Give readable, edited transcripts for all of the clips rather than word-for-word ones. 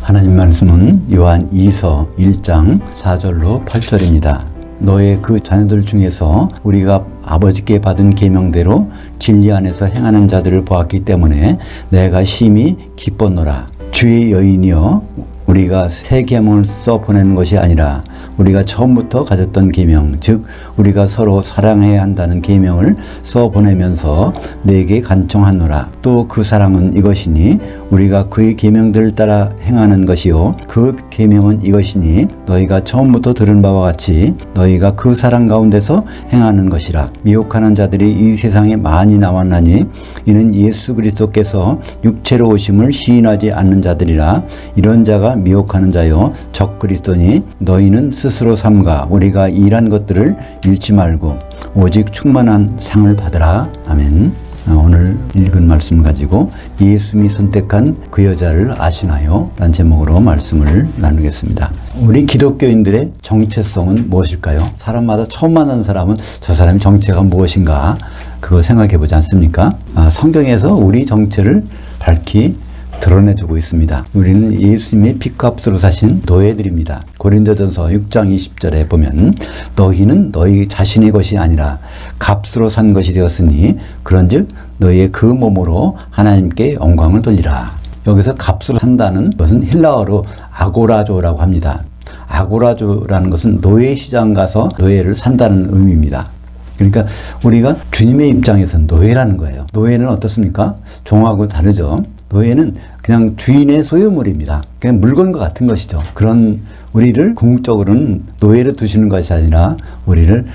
하나님 말씀은 요한 2서 1장 4절로 8절입니다. 너의 그 자녀들 중에서 우리가 아버지께 받은 계명대로 진리 안에서 행하는 자들을 보았기 때문에 내가 심히 기뻤노라. 주의 여인이여, 우리가 새 계명을 써 보내는 것이 아니라 우리가 처음부터 가졌던 계명, 즉 우리가 서로 사랑해야 한다는 계명을 써 보내면서 내게 간청하노라. 또 그 사랑은 이것이니 우리가 그의 계명들을 따라 행하는 것이요, 그 계명은 이것이니 너희가 처음부터 들은 바와 같이 너희가 그 사랑 가운데서 행하는 것이라. 미혹하는 자들이 이 세상에 많이 나왔나니 이는 예수 그리스도께서 육체로 오심을 시인하지 않는 자들이라. 이런 자가 미혹하는 자요 적 그리스도니 너희는 스스로 삼가 우리가 일한 것들을 잃지 말고 오직 충만한 상을 받으라. 아멘. 오늘 읽은 말씀을 가지고 예수님이 선택한 그 여자를 아시나요? 라는 제목으로 말씀을 나누겠습니다. 우리 기독교인들의 정체성은 무엇일까요? 사람마다 처음 만나는 사람은 저 사람의 정체가 무엇인가 그거 생각해 보지 않습니까? 성경에서 우리 정체를 밝히 드러내주고 있습니다. 우리는 예수님의 피값으로 사신 노예들입니다. 고린도전서 6장 20절에 보면 너희는 너희 자신의 것이 아니라 값으로 산 것이 되었으니 그런즉 너희의 그 몸으로 하나님께 영광을 돌리라. 여기서 값으로 산다는 것은 헬라어로 아고라조라고 합니다. 아고라조라는 것은 노예 시장 가서 노예를 산다는 의미입니다. 그러니까 우리가 주님의 입장에서는 노예라는 거예요. 노예는 어떻습니까? 종하고 다르죠. 노예는 그냥 주인의 소유물입니다. 그냥 물건과 같은 것이죠. 그런 우리를 궁극적으로는 노예로 두시는 것이 아니라 우리를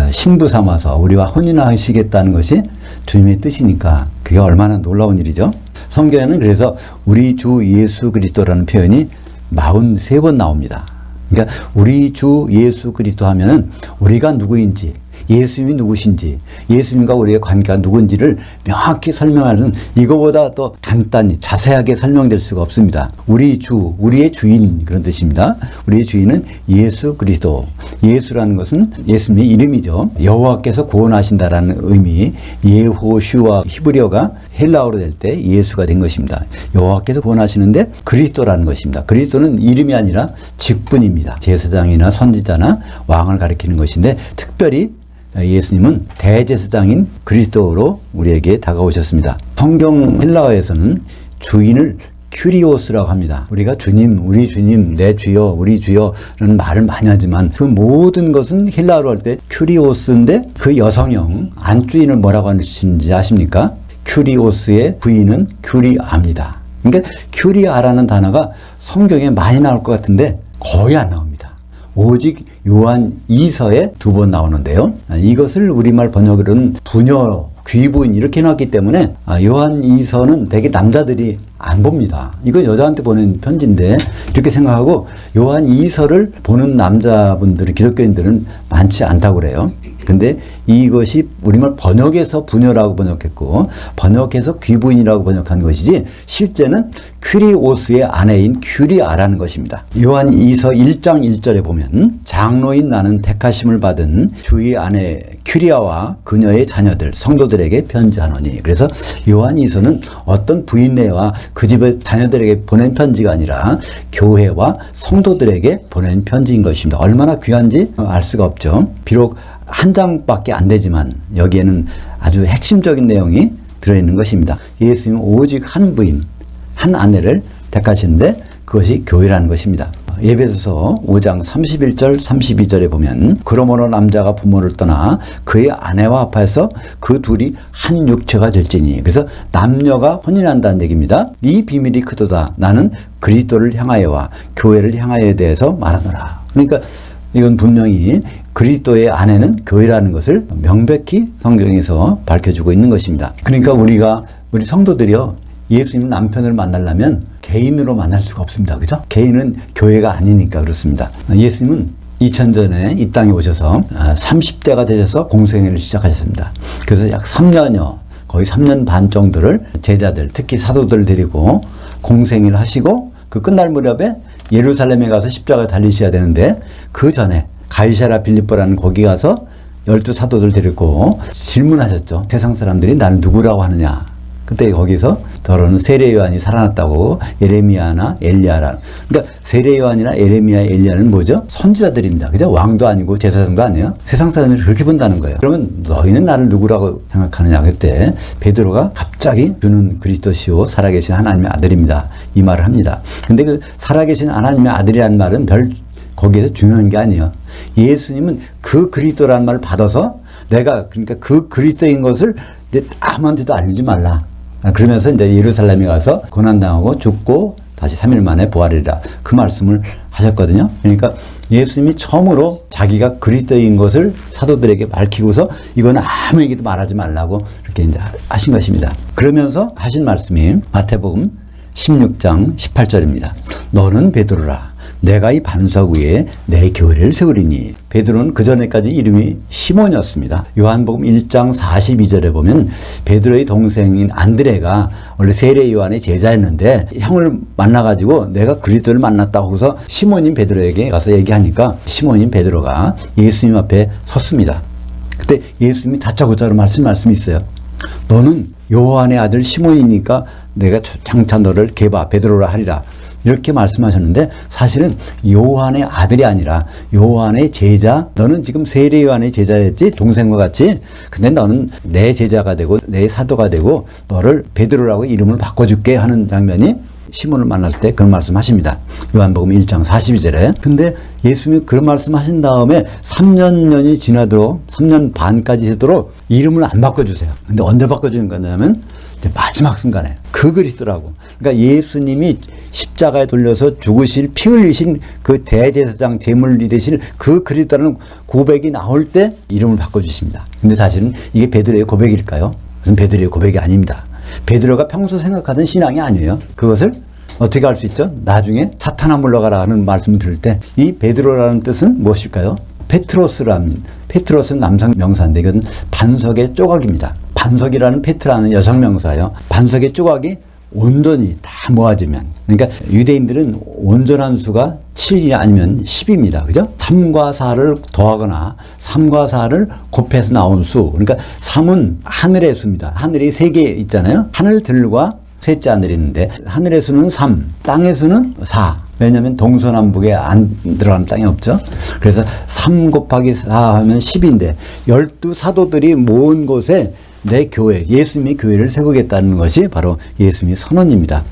신부 삼아서 우리와 혼인하시겠다는 것이 주님의 뜻이니까 그게 얼마나 놀라운 일이죠. 성경에는 그래서 우리 주 예수 그리스도라는 표현이 43번 나옵니다. 그러니까 우리 주 예수 그리스도 하면은 우리가 누구인지, 예수님이 누구신지, 예수님과 우리의 관계가 누군지를 명확히 설명하는, 이거보다 더 간단히 자세하게 설명될 수가 없습니다. 우리 주, 우리의 주인, 그런 뜻입니다. 우리의 주인은 예수 그리스도. 예수라는 것은 예수님의 이름이죠. 여호와께서 구원하신다라는 의미, 예호슈아 히브리어가 헬라어로 될 때 예수가 된 것입니다. 여호와께서 구원하시는데 그리스도라는 것입니다. 그리스도는 이름이 아니라 직분입니다. 제사장이나 선지자나 왕을 가리키는 것인데, 특별히 예수님은 대제사장인 그리스도로 우리에게 다가오셨습니다. 성경 헬라어에서는 주인을 큐리오스라고 합니다. 우리가 주님, 우리 주님, 내 주여, 우리 주여라는 말을 많이 하지만 그 모든 것은 헬라어로 할 때 큐리오스인데 그 여성형 안주인을 뭐라고 하시는지 아십니까? 큐리오스의 부인은 큐리아입니다. 그러니까 큐리아라는 단어가 성경에 많이 나올 것 같은데 거의 안 나옵니다. 오직 요한 2서에 2번 나오는데요. 이것을 우리말 번역으로는 부녀, 귀부인 이렇게 해놨기 때문에 요한 2서는 대개 남자들이 안 봅니다. 이건 여자한테 보낸 편지인데 이렇게 생각하고 요한 2서를 보는 남자분들은, 기독교인들은 많지 않다고 그래요. 근데 이것이 우리말 번역에서 부녀라고 번역했고 번역해서 귀부인이라고 번역한 것이지 실제는 큐리오스의 아내인 큐리아라는 것입니다. 요한 2서 1장 1절에 보면 장로인 나는 택하심을 받은 주의 아내 큐리아와 그녀의 자녀들 성도들에게 편지하노니. 그래서 요한 2서는 어떤 부인네와 그 집의 자녀들에게 보낸 편지가 아니라 교회와 성도들에게 보낸 편지인 것입니다. 얼마나 귀한지 알 수가 없죠. 비록 한 장밖에 안 되지만 여기에는 아주 핵심적인 내용이 들어있는 것입니다. 예수님은 오직 한 부인, 한 아내를 택하시는데 그것이 교회라는 것입니다. 에베소서 5장 31절 32절에 보면 그러므로 남자가 부모를 떠나 그의 아내와 합하여서 그 둘이 한 육체가 될지니. 그래서 남녀가 혼인한다는 얘기입니다. 이 비밀이 크도다. 나는 그리스도를 향하여와 교회를 향하여에 대해서 말하노라. 그러니까 이건 분명히 그리스도의 아내는 교회라는 것을 명백히 성경에서 밝혀주고 있는 것입니다. 그러니까 우리 성도들이요, 예수님 남편을 만나려면 개인으로 만날 수가 없습니다. 그죠? 개인은 교회가 아니니까 그렇습니다. 예수님은 2000전에 이 땅에 오셔서 30대가 되셔서 공생애를 시작하셨습니다. 그래서 약 3년여, 거의 3년 반 정도를 제자들, 특히 사도들을 데리고 공생애를 하시고 그 끝날 무렵에 예루살렘에 가서 십자가에 달리셔야 되는데 그 전에 가이사랴 빌립보라는 거기 가서 12 사도들 데리고 질문하셨죠. 세상 사람들이 나를 누구라고 하느냐. 그때 거기서 더러는 세례 요한이 살아났다고 예레미야나 엘리야라. 그러니까 세례 요한이나 예레미야, 엘리야는 뭐죠? 선지자들입니다. 그죠? 왕도 아니고 제사장도 아니에요. 세상 사람들이 그렇게 본다는 거예요. 그러면 너희는 나를 누구라고 생각하느냐? 그때 베드로가 갑자기 주는 그리스도시요 살아계신 하나님의 아들입니다. 이 말을 합니다. 근데 그 살아계신 하나님의 아들이라는 말은 별 거기에서 중요한 게 아니에요. 예수님은 그 그리스도라는 말을 받아서 내가 그러니까 그 그리스도인 것을 이제 아무한테도 알리지 말라. 그러면서 이제 예루살렘에 가서 고난당하고 죽고 다시 3일 만에 부활이라 그 말씀을 하셨거든요. 그러니까 예수님이 처음으로 자기가 그리스도인 것을 사도들에게 밝히고서 이건 아무에게도 말하지 말라고 이렇게 이제 하신 것입니다. 그러면서 하신 말씀이 마태복음 16장 18절입니다. 너는 베드로라. 내가 이 반석 위에 내 교회를 세우리니. 베드로는 그전에까지 이름이 시몬이었습니다. 요한복음 1장 42절에 보면 베드로의 동생인 안드레가 원래 세례 요한의 제자였는데 형을 만나가지고 내가 그리스도를 만났다고 해서 시몬인 베드로에게 가서 얘기하니까 시몬인 베드로가 예수님 앞에 섰습니다. 그때 예수님이 다짜고짜로 말씀이 있어요. 너는 요한의 아들 시몬이니까 내가 장차 너를 게바 베드로라 하리라. 이렇게 말씀하셨는데 사실은 요한의 아들이 아니라 요한의 제자. 너는 지금 세례 요한의 제자였지 동생과 같이. 근데 너는 내 제자가 되고 내 사도가 되고 너를 베드로라고 이름을 바꿔줄게 하는 장면이 시몬을 만날 때 그런 말씀하십니다. 요한복음 1장 42절에. 근데 예수님이 그런 말씀하신 다음에 3년이 지나도록 3년 반까지 되도록 이름을 안 바꿔주세요. 근데 언제 바꿔주는 거냐면 이제 마지막 순간에 그 그리스도라고. 그러니까 예수님이 십자가에 돌려서 죽으실 피 흘리신 그 대제사장 제물이 되실 그 그리스도라는 고백이 나올 때 이름을 바꿔주십니다. 근데 사실은 이게 베드로의 고백일까요? 그것은 베드로의 고백이 아닙니다. 베드로가 평소 생각하던 신앙이 아니에요. 그것을 어떻게 알 수 있죠? 나중에 사탄아 물러가라 하는 말씀을 들을 때 이 베드로라는 뜻은 무엇일까요? 페트로스는 남성 명사인데 이건 반석의 조각입니다. 반석이라는 페트라는 여성 명사예요. 반석의 조각이 온전히 다 모아지면, 그러니까 유대인들은 온전한 수가 7이 아니면 10입니다. 그죠? 3과 4를 더하거나 3과 4를 곱해서 나온 수. 그러니까 3은 하늘의 수입니다. 하늘이 3개 있잖아요. 하늘들과 셋째 하늘이 있는데 하늘의 수는 3, 땅의 수는 4. 왜냐하면 동서남북에 안 들어가는 땅이 없죠. 그래서 3 곱하기 4 하면 10인데 12사도들이 모은 곳에 내 교회, 예수님의 교회를 세우겠다는 것이 바로 예수님의 선언입니다.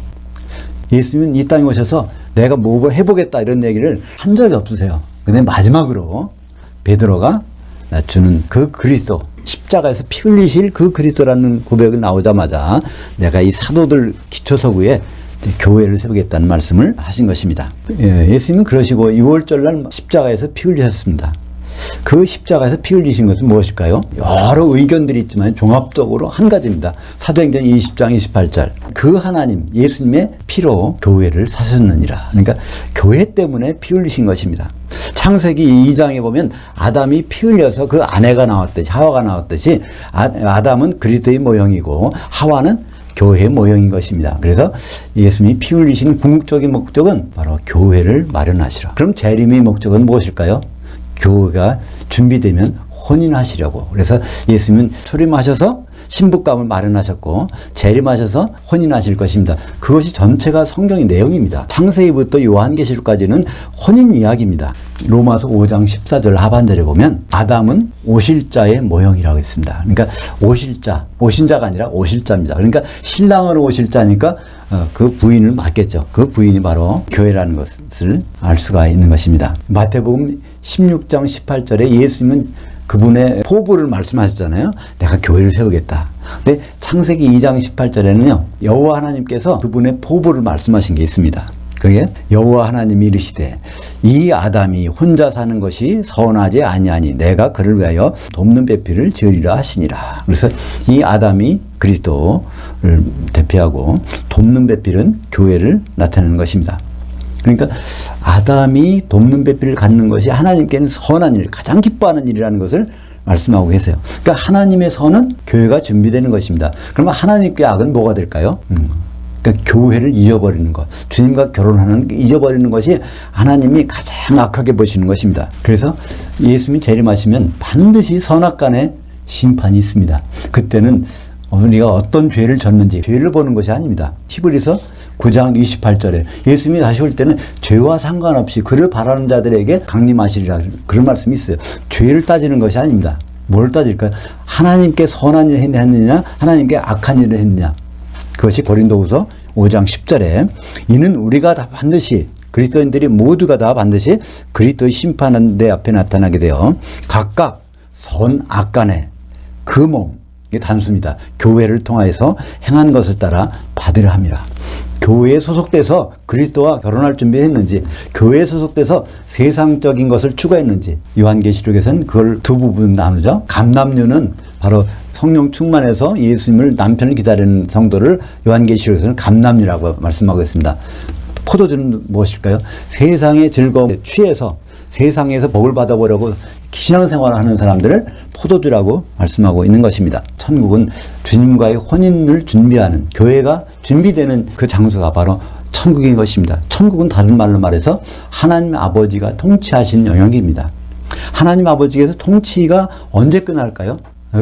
예수님은 이 땅에 오셔서 내가 뭐 해보겠다 이런 얘기를 한 적이 없으세요. 근데 마지막으로 베드로가 주는 그 그리스도, 십자가에서 피 흘리실 그 그리스도라는 고백이 나오자마자 내가 이 사도들 기초석 위에 교회를 세우겠다는 말씀을 하신 것입니다. 예수님은 그러시고 6월절 날 십자가에서 피 흘리셨습니다. 그 십자가에서 피 흘리신 것은 무엇일까요? 여러 의견들이 있지만 종합적으로 한 가지입니다. 사도행전 20장 28절. 그 하나님 예수님의 피로 교회를 사셨느니라. 그러니까 교회 때문에 피 흘리신 것입니다. 창세기 2장에 보면 아담이 피 흘려서 그 아내가 나왔듯이, 하와가 나왔듯이 아담은 그리스도의 모형이고 하와는 교회의 모형인 것입니다. 그래서 예수님이 피 흘리신 궁극적인 목적은 바로 교회를 마련하시라. 그럼 재림의 목적은 무엇일까요? 교회가 준비되면 혼인하시려고. 그래서 예수님은 초림하셔서 신부감을 마련하셨고 재림하셔서 혼인하실 것입니다. 그것이 전체가 성경의 내용입니다. 창세기부터 요한계시록까지는 혼인 이야기입니다. 로마서 5장 14절 하반절에 보면 아담은 오실자의 모형이라고 했습니다. 그러니까 오실자, 오신자가 아니라 오실자입니다. 그러니까 신랑으로 오실자니까 그 부인을 맡겠죠. 그 부인이 바로 교회라는 것을 알 수가 있는 것입니다. 마태복음 16장 18절에 예수님은 그분의 포부를 말씀하셨잖아요. 내가 교회를 세우겠다. 근데 창세기 2장 18절에는요. 여호와 하나님께서 그분의 포부를 말씀하신 게 있습니다. 그게 여호와 하나님이 이르시되 이 아담이 혼자 사는 것이 선하지 아니하니 내가 그를 위하여 돕는 배필을 지으리라 하시니라. 그래서 이 아담이 그리스도를 대표하고 돕는 배필은 교회를 나타내는 것입니다. 그러니까 아담이 돕는 배필을 갖는 것이 하나님께는 선한 일, 가장 기뻐하는 일이라는 것을 말씀하고 계세요. 그러니까 하나님의 선은 교회가 준비되는 것입니다. 그러면 하나님께 악은 뭐가 될까요? 그러니까 교회를 잊어버리는 것, 주님과 결혼하는 잊어버리는 것이 하나님이 가장 악하게 보시는 것입니다. 그래서 예수님이 재림하시면 반드시 선악간에 심판이 있습니다. 그때는 우리가 어떤 죄를 졌는지 죄를 보는 것이 아닙니다. 히브리서 9장 28절에 예수님이 다시 올 때는 죄와 상관없이 그를 바라는 자들에게 강림하시리라 그런 말씀이 있어요. 죄를 따지는 것이 아닙니다. 뭘 따질까요? 하나님께 선한 일을 했느냐 하나님께 악한 일을 했느냐. 그것이 고린도후서 5장 10절에 이는 우리가 다 반드시 그리스도인들이 모두가 다 반드시 그리스도의 심판하는 데 앞에 나타나게 되어 각각 선 악간에 그 몸, 이게 단수입니다. 교회를 통하여서 행한 것을 따라 받으려 함이라. 교회에 소속돼서 그리스도와 결혼할 준비했는지, 교회에 소속돼서 세상적인 것을 추구했는지, 요한계시록에서는 그걸 두 부분 나누죠. 감남류는 바로 성령 충만해서 예수님을 남편을 기다리는 성도를 요한계시록에서는 감남류라고 말씀하고 있습니다. 포도주는 무엇일까요? 세상의 즐거움에 취해서 세상에서 복을 받아보려고 신앙생활을 하는 사람들을 포도주라고 말씀하고 있는 것입니다. 천국은 주님과의 혼인을 준비하는, 교회가 준비되는 그 장소가 바로 천국인 것입니다. 천국은 다른 말로 말해서 하나님 아버지가 통치하신 영역입니다. 하나님 아버지께서 통치가 언제 끝날까요?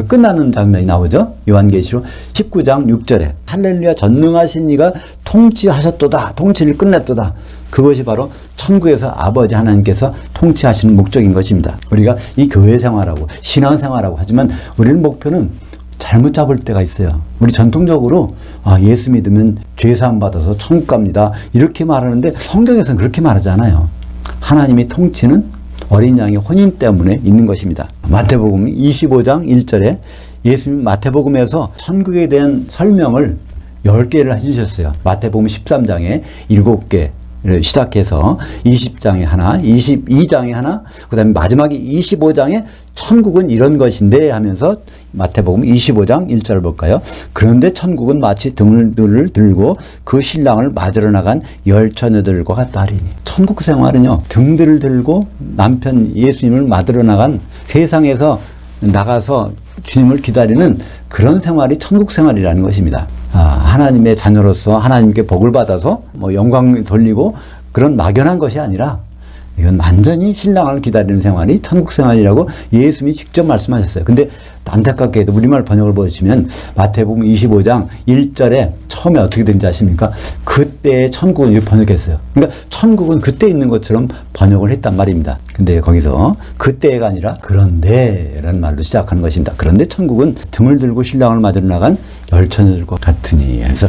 끝나는 장면이 나오죠. 요한계시록 19장 6절에 할렐루야 전능하신 이가 통치하셨도다. 통치를 끝냈도다. 그것이 바로 천국에서 아버지 하나님께서 통치하시는 목적인 것입니다. 우리가 이 교회 생활하고 신앙생활하고 하지만 우리는 목표는 잘못 잡을 때가 있어요. 우리 전통적으로 예수 믿으면 죄사함 받아서 천국 갑니다. 이렇게 말하는데 성경에서는 그렇게 말하지 않아요. 하나님의 통치는 어린 양의 혼인 때문에 있는 것입니다. 마태복음 25장 1절에 예수님 마태복음에서 천국에 대한 설명을 10개를 해주셨어요. 마태복음 13장에 7개를 시작해서 20장에 하나, 22장에 하나, 그 다음에 마지막에 25장에 천국은 이런 것인데 하면서 마태복음 25장 1절 볼까요? 그런데 천국은 마치 등을 들고 그 신랑을 맞으러 나간 열처녀들과 같다 하리니. 천국 생활은요, 등들을 들고 남편 예수님을 맞으러 나간 세상에서 나가서 주님을 기다리는 그런 생활이 천국 생활이라는 것입니다. 하나님의 자녀로서 하나님께 복을 받아서 영광을 돌리고 그런 막연한 것이 아니라 이건 완전히 신랑을 기다리는 생활이 천국 생활이라고 예수님이 직접 말씀하셨어요. 근데 안타깝게도 우리말 번역을 보시면 마태복음 25장 1절에 처음에 어떻게 되는지 아십니까? 그때의 천국은 이렇게 번역했어요. 그러니까 천국은 그때 있는 것처럼 번역을 했단 말입니다. 근데 거기서 그때가 아니라 그런데라는 말로 시작하는 것입니다. 그런데 천국은 등을 들고 신랑을 맞으러 나간 열처녀들과 같으니. 그래서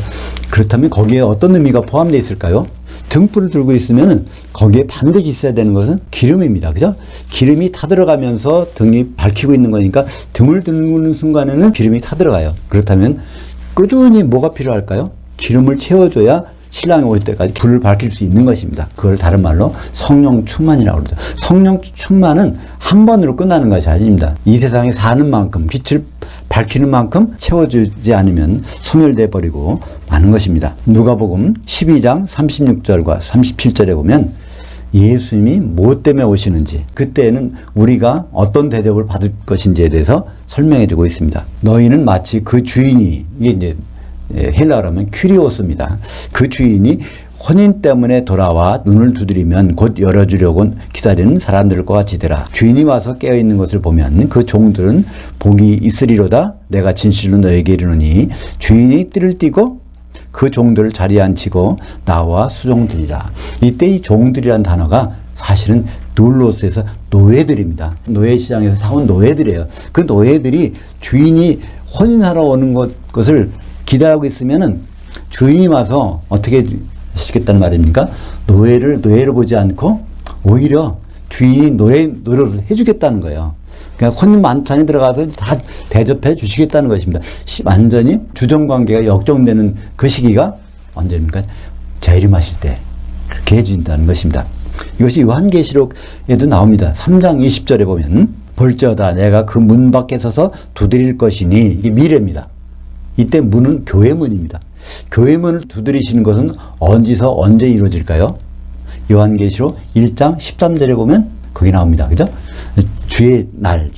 그렇다면 거기에 어떤 의미가 포함되어 있을까요? 등불을 들고 있으면 거기에 반드시 있어야 되는 것은 기름입니다. 그죠? 기름이 타들어가면서 등이 밝히고 있는 거니까 등을 드는 순간에는 기름이 타들어가요. 그렇다면 꾸준히 뭐가 필요할까요? 기름을 채워줘야 신랑이 올 때까지 불을 밝힐 수 있는 것입니다. 그걸 다른 말로 성령 충만이라고 그러죠. 성령 충만은 한 번으로 끝나는 것이 아닙니다. 이 세상에 사는 만큼, 빛을 밝히는 만큼 채워주지 않으면 소멸돼 버리고 마는 것입니다. 누가복음 12장 36절과 37절에 보면 예수님이 무엇 때문에 오시는지, 그때에는 우리가 어떤 대접을 받을 것인지에 대해서 설명해 주고 있습니다. 너희는 마치 그 주인이, 이게 이제 헬라어로 하면 큐리오스입니다. 그 주인이 혼인 때문에 돌아와 눈을 두드리면 곧 열어주려고 기다리는 사람들과 같이 되라. 주인이 와서 깨어있는 것을 보면 그 종들은 복이 있으리로다. 내가 진실로 너에게 이르노니 주인이 띠를 띠고 그 종들을 자리에 앉히고 나와 수종들이라. 이때 이 종들이란 단어가 사실은 눌로스에서 노예들입니다. 노예시장에서 사온 노예들이에요. 그 노예들이 주인이 혼인하러 오는 것을 기다리고 있으면은 주인이 와서 어떻게 하시겠다는 말입니까? 노예로 보지 않고 오히려 주인이 노래를 해주겠다는 거예요. 그러니까 혼인 만찬에 들어가서 다 대접해 주시겠다는 것입니다. 완전히 주정관계가 역정되는 그 시기가 언제입니까? 재림하실 때 그렇게 해준다는 것입니다. 이것이 요한계시록에도 나옵니다. 3장 20절에 보면 볼지어다 내가 그 문 밖에 서서 두드릴 것이니, 이게 미래입니다. 이때 문은 교회 문입니다. 교회 문을 두드리시는 것은 언제서 언제 이루어질까요? 요한계시록 1장 13절에 보면 거기 나옵니다. 그죠? 주의 날.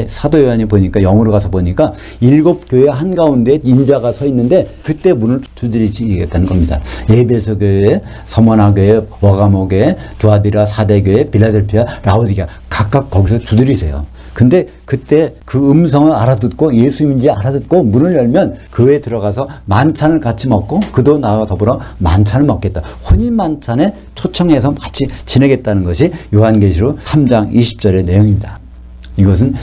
사도 요한이 보니까, 영어로 가서 보니까 7교회 한가운데 인자가 서 있는데 그때 문을 두드리시겠다는 겁니다. 에베소 교회, 서머나 교회, 워가모 교회, 두아디라 사대 교회, 빌라델피아, 라오디게아 각각 거기서 두드리세요. 근데 그때 그 음성을 알아듣고 예수님인지 알아듣고 문을 열면 교회에 들어가서 만찬을 같이 먹고 그도 나와 더불어 만찬을 먹겠다. 혼인 만찬에 초청해서 같이 지내겠다는 것이 요한계시록 3장 20절의 내용입니다. 이것은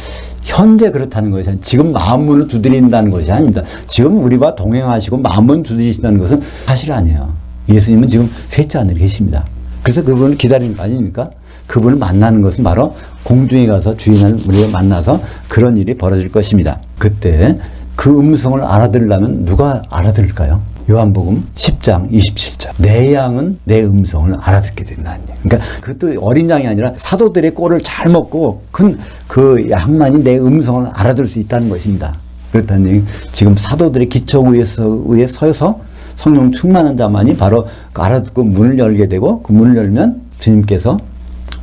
현재 그렇다는 것이 지금 마음문을 두드린다는 것이 아닙니다. 지금 우리와 동행하시고 마음문 두드리신다는 것은 사실 아니에요. 예수님은 지금 셋째 하늘에 계십니다. 그래서 그분을 기다리는 거 아닙니까? 그분을 만나는 것은 바로 공중에 가서 주인을 우리가 만나서 그런 일이 벌어질 것입니다. 그때 그 음성을 알아들으려면 누가 알아들을까요? 요한복음 10장 27절. 내 양은 내 음성을 알아듣게 된다는 얘기. 그러니까 그것도 어린 양이 아니라 사도들의 꼴을 잘 먹고 큰 그 양만이 내 음성을 알아들을 수 있다는 것입니다. 그렇다는 얘기. 지금 사도들의 기초 위에 서서 성령 충만한 자만이 바로 알아듣고 문을 열게 되고 그 문을 열면 주님께서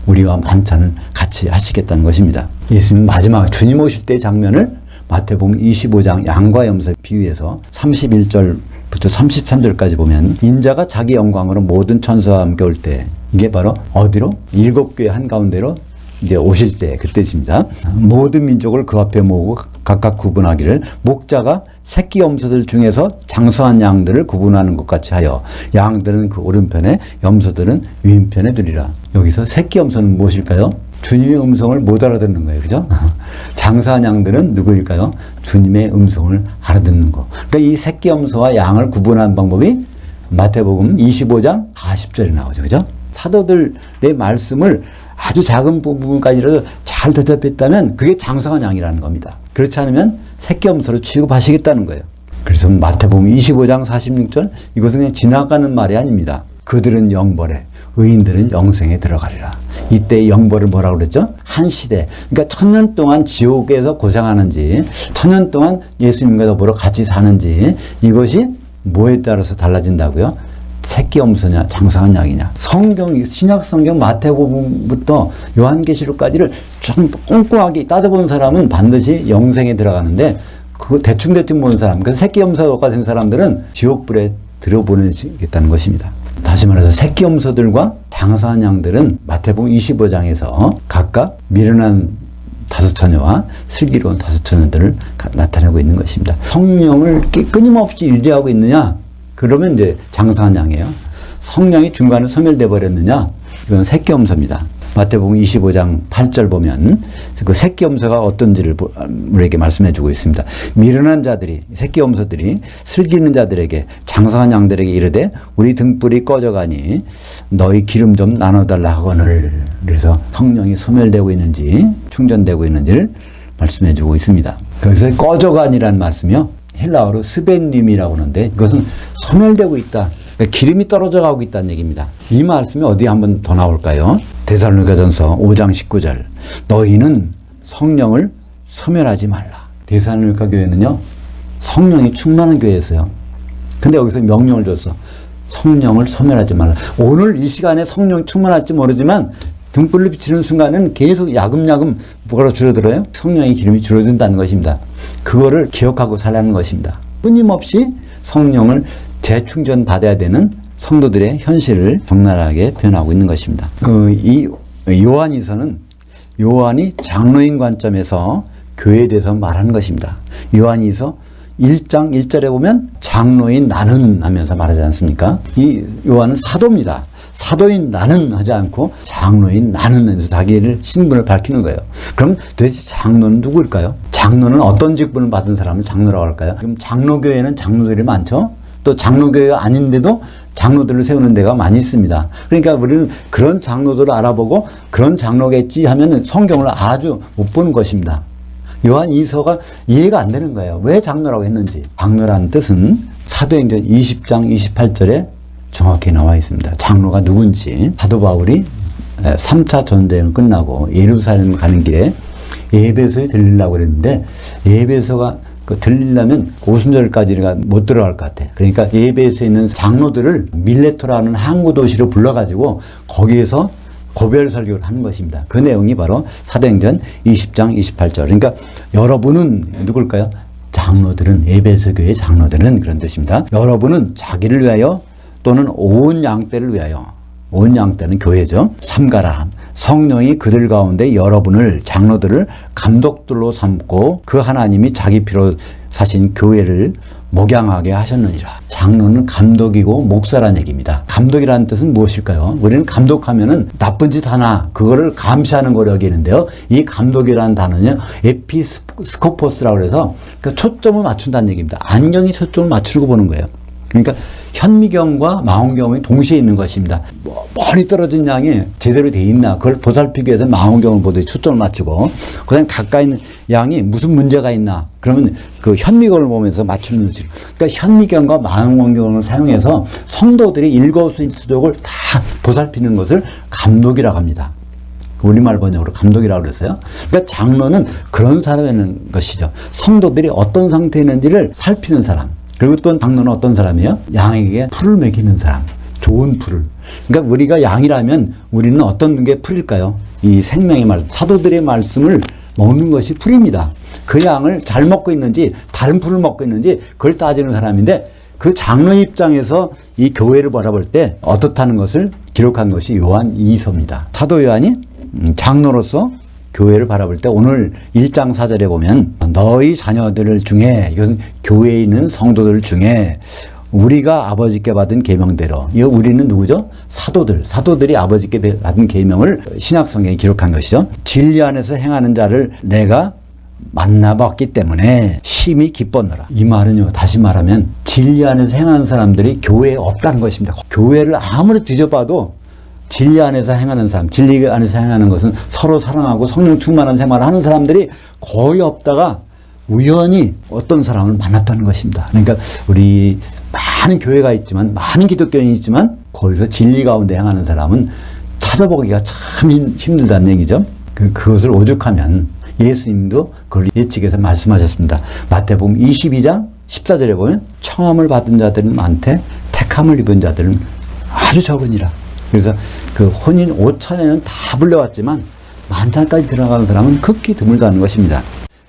우리와 만찬을 같이 하시겠다는 것입니다. 예수님 마지막 주님 오실 때의 장면을 마태복음 25장 양과 염소에 비유해서 31절부터 33절까지 보면 인자가 자기 영광으로 모든 천사와 함께 올 때 이게 바로 어디로? 7교회 한가운데로 이제 오실 때 그때입니다. 모든 민족을 그 앞에 모으고 각각 구분하기를 목자가 새끼 염소들 중에서 장수한 양들을 구분하는 것 같이 하여 양들은 그 오른편에 염소들은 왼편에 두리라. 여기서 새끼 염소는 무엇일까요? 주님의 음성을 못 알아듣는 거예요. 그죠? 장수한 양들은 누구일까요? 주님의 음성을 알아듣는 거. 그러니까 이 새끼 염소와 양을 구분하는 방법이 마태복음 25장 40절에 나오죠. 그죠? 사도들의 말씀을 아주 작은 부분까지라도 잘 대접했다면 그게 장성한 양이라는 겁니다. 그렇지 않으면 새끼 염소로 취급하시겠다는 거예요. 그래서 마태복음 25장 46절 이것은 그냥 지나가는 말이 아닙니다. 그들은 영벌에 의인들은 영생에 들어가리라. 이때 영벌을 뭐라고 그랬죠? 한 시대. 그러니까 1000년 동안 지옥에서 고생하는지 1000년 동안 예수님과 더불어 같이 사는지 이것이 뭐에 따라서 달라진다고요? 새끼 염소냐 장성한 양이냐. 성경 신약 성경 마태복음부터 요한계시록까지를 좀 꼼꼼하게 따져본 사람은 반드시 영생에 들어가는데 그거 대충 본 사람, 그 새끼 염소가 된 사람들은 지옥불에 들어보내겠다는 것입니다. 다시 말해서 새끼 염소들과 장성한 양들은 마태복음 25장에서 각각 미련한 5처녀와 슬기로운 5처녀들을 나타내고 있는 것입니다. 성령을 끊임없이 유지하고 있느냐? 그러면 이제 장성한 양이에요. 성령이 중간에 소멸돼 버렸느냐? 이건 새끼 염소입니다. 마태복음 25장 8절 보면 그 새끼 염소가 어떤지를 우리에게 말씀해 주고 있습니다. 미련한 자들이 새끼 염소들이 슬기 있는 자들에게 장성한 양들에게 이르되 우리 등불이 꺼져가니 너희 기름 좀 나눠달라 하거늘. 그래서 성령이 소멸되고 있는지 충전되고 있는지를 말씀해 주고 있습니다. 그래서 꺼져가니라는 말씀이요. 헬라어로 스벤님이라고 하는데 이것은 소멸되고 있다. 그러니까 기름이 떨어져 가고 있다는 얘기입니다. 이 말씀이 어디 한번 더 나올까요? 데살로니가전서 5장 19절. 너희는 성령을 소멸하지 말라. 데살로니가 교회는요. 성령이 충만한 교회였어요. 근데 여기서 명령을 줬어. 성령을 소멸하지 말라. 오늘 이 시간에 성령이 충만할지 모르지만 등불을 비치는 순간은 계속 야금야금 뭐가 줄어들어요? 성령의 기름이 줄어든다는 것입니다. 그거를 기억하고 살라는 것입니다. 끊임없이 성령을 재충전 받아야 되는 성도들의 현실을 적나라하게 표현하고 있는 것입니다. 이 요한이서는 요한이 장로인 관점에서 교회에 대해서 말하는 것입니다. 요한이서 1장 1절에 보면 장로인 나는 하면서 말하지 않습니까? 이 요한은 사도입니다. 사도인 나는 하지 않고 장로인 나는 하면서 자기를 신분을 밝히는 거예요. 그럼 도대체 장로는 누구일까요? 장로는 어떤 직분을 받은 사람을 장로라고 할까요? 그럼 장로교회는 장로들이 많죠? 또 장로교회가 아닌데도 장로들을 세우는 데가 많이 있습니다. 그러니까 우리는 그런 장로들을 알아보고 그런 장로겠지 하면 성경을 아주 못 보는 것입니다. 요한 이서가 이해가 안 되는 거예요. 왜 장로라고 했는지. 장로라는 뜻은 사도행전 20장 28절에 정확히 나와 있습니다. 장로가 누군지. 사도 바울이 3차 전쟁을 끝나고 예루살렘 가는 길에 에베소에 들리려고 그랬는데 에베소가 들리려면 오순절까지가 못 들어갈 것 같아. 그러니까 에베소에 있는 장로들을 밀레토라는 항구 도시로 불러가지고 거기에서 고별 설교를 하는 것입니다. 그 내용이 바로 사도행전 20장 28절. 그러니까 여러분은 누굴까요? 장로들은, 에베소 교회 장로들은 그런 뜻입니다. 여러분은 자기를 위하여 또는 온 양떼를 위하여, 온 양떼는 교회죠. 삼가라. 성령이 그들 가운데 여러분을 장로들을 감독들로 삼고 그 하나님이 자기 피로 사신 교회를 목양하게 하셨느니라. 장로는 감독이고 목사라는 얘기입니다. 감독이라는 뜻은 무엇일까요? 우리는 감독하면은 나쁜 짓 하나 그거를 감시하는 거로 여기는데요. 이 감독이라는 단어는 에피스코포스라고 해서 그러니까 초점을 맞춘다는 얘기입니다. 안경이 초점을 맞추고 보는 거예요. 그러니까 현미경과 망원경이 동시에 있는 것입니다. 멀리 떨어진 양이 제대로 돼 있나 그걸 보살피기 위해서 망원경을 보듯이 초점을 맞추고 그다음 가까이 있는 양이 무슨 문제가 있나 그러면 그 현미경을 보면서 맞추는 거죠. 그러니까 현미경과 망원경을 사용해서 성도들이 일거수일투족을 다 보살피는 것을 감독이라고 합니다. 우리말 번역으로 감독이라고 그랬어요. 그러니까 장로는 그런 사람이라는 것이죠. 성도들이 어떤 상태에 있는지를 살피는 사람. 그리고 또 장로는 어떤 사람이에요? 양에게 풀을 먹이는 사람. 좋은 풀을. 그러니까 우리가 양이라면 우리는 어떤 게 풀일까요? 이 생명의 말, 사도들의 말씀을 먹는 것이 풀입니다. 그 양을 잘 먹고 있는지 다른 풀을 먹고 있는지 그걸 따지는 사람인데 그 장로 입장에서 이 교회를 바라볼 때 어떻다는 것을 기록한 것이 요한 2서입니다. 사도 요한이 장로로서 교회를 바라볼 때 오늘 1장 4절에 보면 너희 자녀들 중에 이것은 교회에 있는 성도들 중에 우리가 아버지께 받은 계명대로 이 우리는 누구죠? 사도들이 아버지께 받은 계명을 신약성경에 기록한 것이죠. 진리 안에서 행하는 자를 내가 만나봤기 때문에 심히 기뻤노라. 이 말은요 다시 말하면 진리 안에서 행하는 사람들이 교회에 없다는 것입니다. 교회를 아무리 뒤져봐도 진리 안에서 행하는 사람, 진리 안에서 행하는 것은 서로 사랑하고 성령 충만한 생활을 하는 사람들이 거의 없다가 우연히 어떤 사람을 만났다는 것입니다. 그러니까 우리 많은 교회가 있지만 많은 기독교인이 있지만 거기서 진리 가운데 행하는 사람은 찾아보기가 참 힘들다는 얘기죠. 그것을 오죽하면 예수님도 그걸 예측해서 말씀하셨습니다. 마태복음 22장 14절에 보면 청함을 받은 자들은 많되 택함을 입은 자들은 아주 적으니라. 그래서 그 혼인 5천에는 다 불려왔지만 만찬까지 들어가는 사람은 극히 드물다는 것입니다.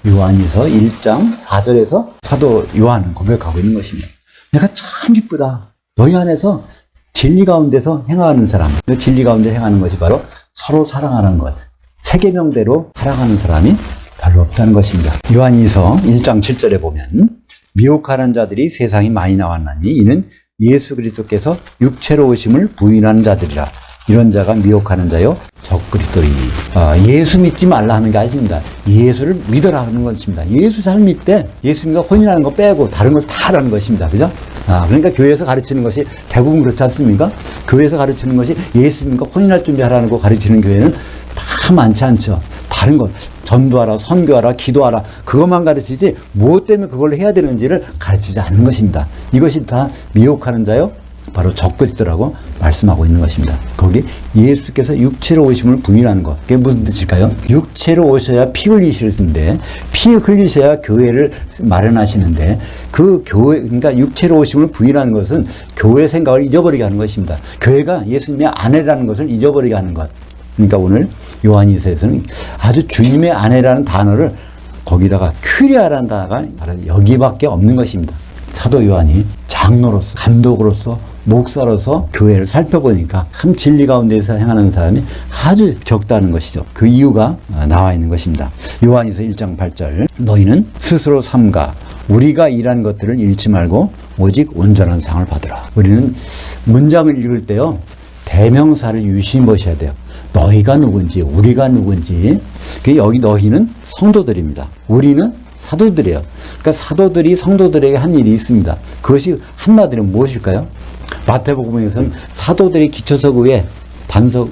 요한이서 1장 4절에서 사도 요한은 고백하고 있는 것입니다. 내가 참 기쁘다. 너희 안에서 진리 가운데서 행하는 사람. 그 진리 가운데 행하는 것이 바로 서로 사랑하는 것. 세계명대로 살아가는 사람이 별로 없다는 것입니다. 요한이서 1장 7절에 보면 미혹하는 자들이 세상에 많이 나왔나니 이는 예수 그리스도께서 육체로 오심을 부인하는 자들이라. 이런 자가 미혹하는 자요 적그리스도이니. 예수 믿지 말라 하는 게 아닙니다. 예수를 믿어라 하는 것입니다. 예수 잘 믿되 예수님과 혼인하는 거 빼고 다른 걸 다 하라는 것입니다. 그죠? 그러니까 교회에서 가르치는 것이 대부분 그렇지 않습니까? 교회에서 가르치는 것이 예수님과 혼인할 준비하라는 거 가르치는 교회는 다 많지 않죠. 다른 것 전도하라, 선교하라, 기도하라 그것만 가르치지 무엇 때문에 그걸 해야 되는지를 가르치지 않는 것입니다. 이것이 다 미혹하는 자요 바로 적그리스도라고 말씀하고 있는 것입니다. 거기 예수께서 육체로 오심을 부인하는 것. 그게 무슨 뜻일까요? 육체로 오셔야 피 흘리시는데 피 흘리셔야 교회를 마련하시는데 그 교회 그러니까 육체로 오심을 부인하는 것은 교회 생각을 잊어버리게 하는 것입니다. 교회가 예수님의 아내라는 것을 잊어버리게 하는 것. 그러니까 오늘 요한이서에서는 아주 주님의 아내라는 단어를 거기다가 큐리아라는 단어가 여기밖에 없는 것입니다. 사도 요한이 장로로서 감독으로서 목사로서 교회를 살펴보니까 참 진리 가운데서 행하는 사람이 아주 적다는 것이죠. 그 이유가 나와 있는 것입니다. 요한이서 1장 8절 너희는 스스로 삼가 우리가 일한 것들을 잃지 말고 오직 온전한 상을 받으라. 우리는 문장을 읽을 때요 대명사를 유심히 보셔야 돼요. 너희가 누군지 우리가 누군지. 여기 너희는 성도들입니다. 우리는 사도들이에요. 그러니까 사도들이 성도들에게 한 일이 있습니다. 그것이 한마디로 무엇일까요? 마태복음에서는 사도들이 기초석 위에 반석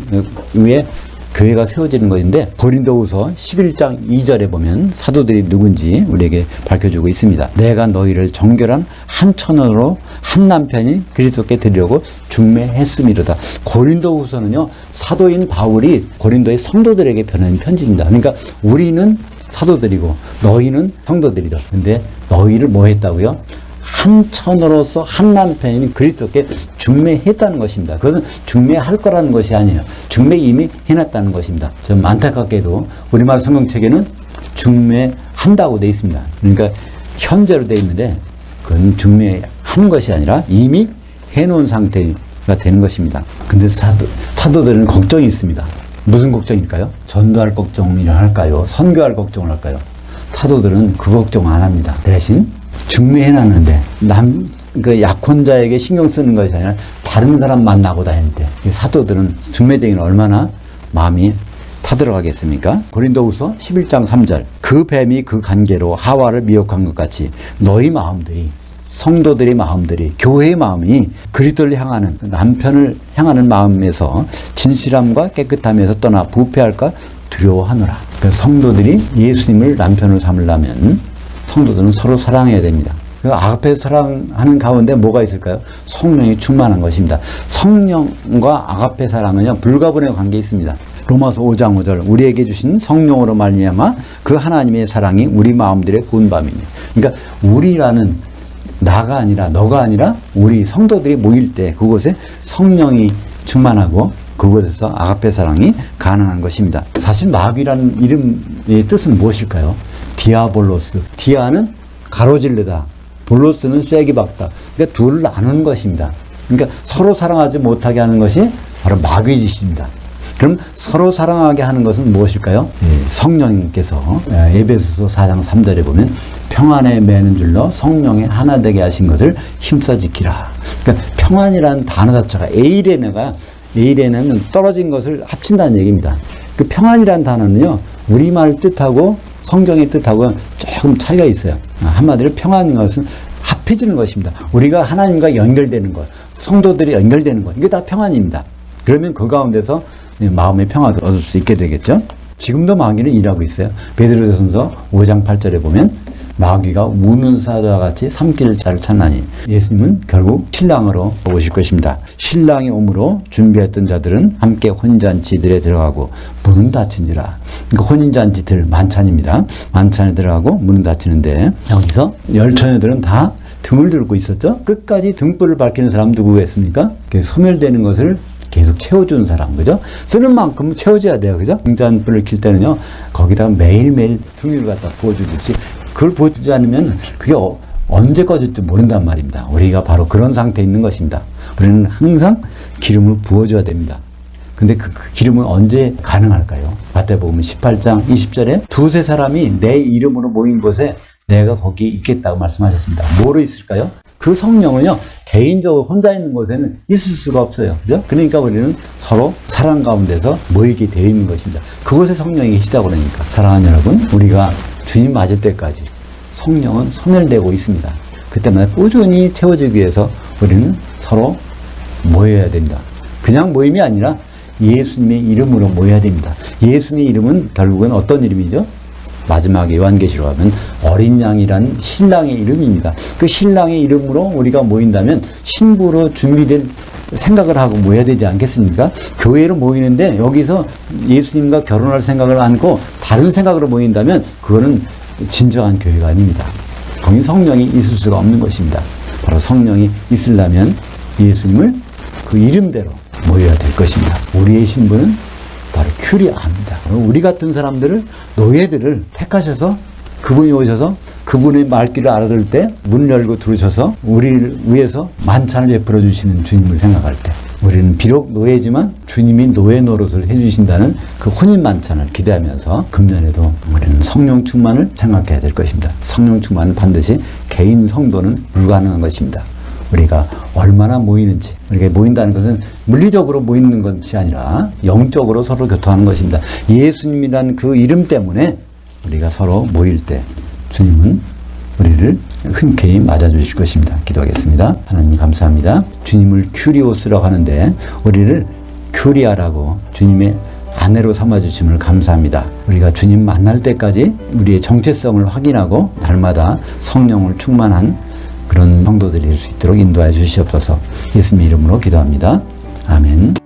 위에 교회가 세워지는 것인데 고린도후서 11장 2절에 보면 사도들이 누군지 우리에게 밝혀주고 있습니다. 내가 너희를 정결한 한 처녀로 한 남편이 그리스도께 드리려고 중매했음이로다. 고린도후서는요 사도인 바울이 고린도의 성도들에게 보낸 편지입니다. 그러니까 우리는 사도들이고 너희는 성도들이죠. 근데 너희를 뭐 했다고요? 한 처녀로서 한 남편이 그리스도께 중매했다는 것입니다. 그것은 중매할 거라는 것이 아니에요. 중매 이미 해놨다는 것입니다. 좀 안타깝게도 우리말 성경책에는 중매한다고 되어 있습니다. 그러니까 현재로 되어 있는데 그건 중매하는 것이 아니라 이미 해놓은 상태가 되는 것입니다. 근데 사도들은 걱정이 있습니다. 무슨 걱정일까요? 전도할 걱정이라 할까요? 선교할 걱정을 할까요? 사도들은 그 걱정 안 합니다. 대신 중매해놨는데 그 약혼자에게 신경 쓰는 것이 아니라 다른 사람 만나고 다닐 때 사도들은 중매쟁이는 얼마나 마음이 타들어가겠습니까? 고린도후서 11장 3절 그 뱀이 그 간계로 하와를 미혹한 것 같이 너희 마음들이 성도들의 마음들이 교회의 마음이 그리스도를 향하는 남편을 향하는 마음에서 진실함과 깨끗함에서 떠나 부패할까 두려워하노라. 그러니까 성도들이 예수님을 남편으로 삼으려면 성도들은 서로 사랑해야 됩니다. 그 아가페 사랑하는 가운데 뭐가 있을까요? 성령이 충만한 것입니다. 성령과 아가페 사랑은요 불가분의 관계에 있습니다. 로마서 5장 5절 우리에게 주신 성령으로 말미암아 그 하나님의 사랑이 우리 마음들의 구원함이니. 그러니까 우리라는 나가 아니라 너가 아니라 우리 성도들이 모일 때 그곳에 성령이 충만하고 그곳에서 아가페 사랑이 가능한 것입니다. 사실 마귀라는 이름의 뜻은 무엇일까요? 디아볼로스. 디아는 가로질르다. 볼로스는 쐐기 박다. 그러니까 둘을 나누는 것입니다. 그러니까 서로 사랑하지 못하게 하는 것이 바로 마귀의 짓입니다. 그럼 서로 사랑하게 하는 것은 무엇일까요? 성령님께서 에베소서 4장 3절에 보면 평안에 매는 줄로 성령의 하나 되게 하신 것을 힘써 지키라. 그러니까 평안이라는 단어 자체가 에이레는 떨어진 것을 합친다는 얘기입니다. 그 평안이라는 단어는요 우리말 뜻하고 성경의 뜻하고 조금 차이가 있어요. 한마디로 평안인 것은 합해지는 것입니다. 우리가 하나님과 연결되는 것, 성도들이 연결되는 것, 이게 다 평안입니다. 그러면 그 가운데서 마음의 평화도 얻을 수 있게 되겠죠. 지금도 마귀는 일하고 있어요. 베드로전서 5장 8절에 보면 마귀가 우는 사자와 같이 삼킬 자를 찾나니 예수님은 결국 신랑으로 오실 것입니다. 신랑이 오므로 준비했던 자들은 함께 혼인잔치들에 들어가고 문은 닫힌지라. 그러니까 혼인잔치들 만찬입니다. 만찬에 들어가고 문은 닫히는데 여기서 열 처녀들은 다 등을 들고 있었죠. 끝까지 등불을 밝히는 사람 누구겠습니까? 소멸되는 것을 계속 채워주는 사람, 그죠? 쓰는 만큼 채워줘야 돼요, 그죠? 등잔불을 킬 때는요, 거기다가 매일매일 등유를 갖다 부어주듯이, 그걸 부어주지 않으면 그게 언제 꺼질지 모른단 말입니다. 우리가 바로 그런 상태에 있는 것입니다. 우리는 항상 기름을 부어줘야 됩니다. 근데 그 기름은 언제 가능할까요? 마태복음 18장 20절에 두세 사람이 내 이름으로 모인 곳에 내가 거기 있겠다고 말씀하셨습니다. 뭐로 있을까요? 그 성령은요, 개인적으로 혼자 있는 곳에는 있을 수가 없어요. 그죠? 그러니까 우리는 서로 사랑 가운데서 모이게 되어 있는 것입니다. 그곳에 성령이 계시다고 그러니까. 사랑하는 여러분, 우리가 주님 맞을 때까지 성령은 소멸되고 있습니다. 그때마다 꾸준히 채워지기 위해서 우리는 서로 모여야 됩니다. 그냥 모임이 아니라 예수님의 이름으로 모여야 됩니다. 예수님의 이름은 결국은 어떤 이름이죠? 마지막에 요한계시로 가면 어린 양이라는 신랑의 이름입니다. 그 신랑의 이름으로 우리가 모인다면 신부로 준비된 생각을 하고 모여야 되지 않겠습니까? 교회로 모이는데 여기서 예수님과 결혼할 생각을 안고 다른 생각으로 모인다면 그거는 진정한 교회가 아닙니다. 거기 성령이 있을 수가 없는 것입니다. 바로 성령이 있으려면 예수님을 그 이름대로 모여야 될 것입니다. 우리의 신부는 바로 큐리아입니다. 우리 같은 사람들을, 노예들을 택하셔서 그분이 오셔서 그분의 말귀를 알아들 때 문을 열고 들으셔서 우리를 위해서 만찬을 베풀어 주시는 주님을 생각할 때 우리는 비록 노예지만 주님이 노예 노릇을 해주신다는 그 혼인 만찬을 기대하면서 금년에도 우리는 성령 충만을 생각해야 될 것입니다. 성령 충만은 반드시 개인 성도는 불가능한 것입니다. 우리가 얼마나 모이는지, 우리가 모인다는 것은 물리적으로 모이는 것이 아니라 영적으로 서로 교통하는 것입니다. 예수님이란 그 이름 때문에 우리가 서로 모일 때 주님은 우리를 흔쾌히 맞아주실 것입니다. 기도하겠습니다. 하나님 감사합니다. 주님을 큐리오스라고 하는데 우리를 큐리아라고 주님의 아내로 삼아주심을 감사합니다. 우리가 주님 만날 때까지 우리의 정체성을 확인하고 날마다 성령을 충만한 그런 성도들이 될 수 있도록 인도하여 주시옵소서. 예수님 이름으로 기도합니다. 아멘.